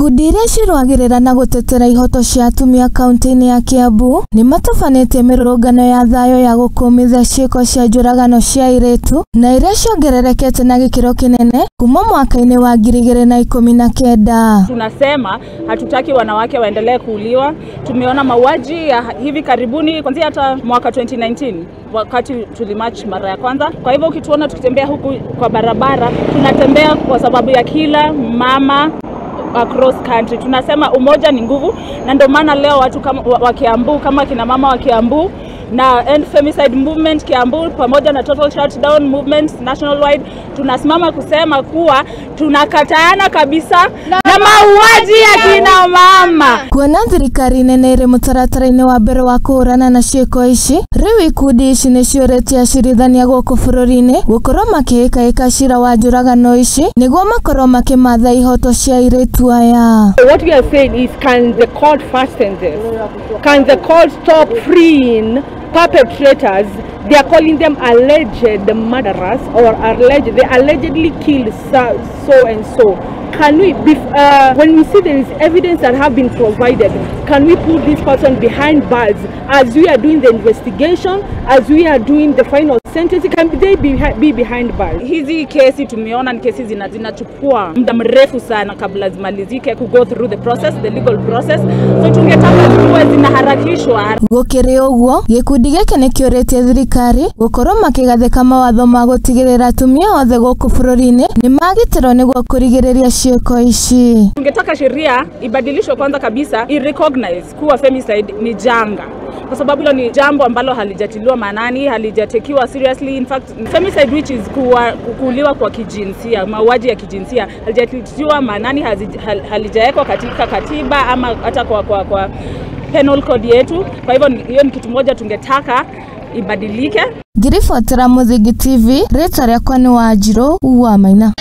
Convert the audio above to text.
Ikundi iria cirũagĩrĩra na gũtetera ihoto cia atumia kaunti-ini ya Kiambu nimatabanĩtie mirurungano ya thayu ya gũkũmithia ciiko cia njuragano cia airĩtu na iria ciongererekete na gĩkĩro kĩnene kuma mwaka-inĩ wa 2019. Tunasema hatutaki wanawake waendelee kuuliwa. Tumeona mauaji ya hivi karibuni kuanzia hata mwaka 2019 wakati tulimarch mara ya kwanza. Kwa hivyo ukituona tukitembea huku kwa barabara, tunatembea kwa sababu ya kila mama across country. Tunasema umoja ni nguvu, na ndio maana leo watu kama wa Kiambu, kama kina mama wa Kiambu na End Femicide Movement Kiambu pamoja na Total Shutdown Movement nationwide tunasimama kusema kuwa tunakataana kabisa na mauaji ya kina mama. Kuona thirikari nene ĩrĩ mũtaratara-inĩ wa mbere wa kũhũrana na ciiko ici, rĩu ikundi ici nĩciũrĩtie acirithania gũkũ bũrũri-inĩ gũkorwo makĩhĩkahĩka cira wa njuragano ici nĩguo makorwo makĩmatha ihoto cia airĩtu aya. What we are saying is, can the court fasten this? Can the court stop freeing perpetrators? They are calling them alleged murderers, or they allegedly killed so and so. Can we, when we see there is evidence that have been provided, can we put this person behind bars as we are doing the investigation, as we are doing the final sentence? Can they be behind bars? Hizi kesi tumeona ni kesi zinachukua muda mrefu sana kabla zimalizike ku go through the process, the legal process. So tungetaka ziwe zinaharakishwa. Gũkĩrĩ ũguo, gĩkundi gĩkĩ nĩkĩũrĩtie thirikari gũkorwo makĩgathĩka mawatho ma gũtigĩrĩra atumia othe gũkũ bũrũri-inĩ nĩmagitĩrwo nĩguo kũrigĩrĩria ciiko ici. Tungetaka sheria ibadilishwe kwanza kabisa, i-recognize kuwa femicide ni janga, kwa sababu hilo ni jambo ambalo halijatiliwa maanani, halijatekiwa seriously. In fact, femicide, which is kuuliwa kwa kijinsia, mauaji ya kijinsia, halijatiliwa maanani, halijawekwa katika katiba ama hata kwa penal code yetu. Kwa hivyo hiyo ni kitu moja tungetaka ibadilike. Ngirifuatĩra Mũthingi TV, rĩtwa rĩakwa nĩ Wanjirũ wa Maina.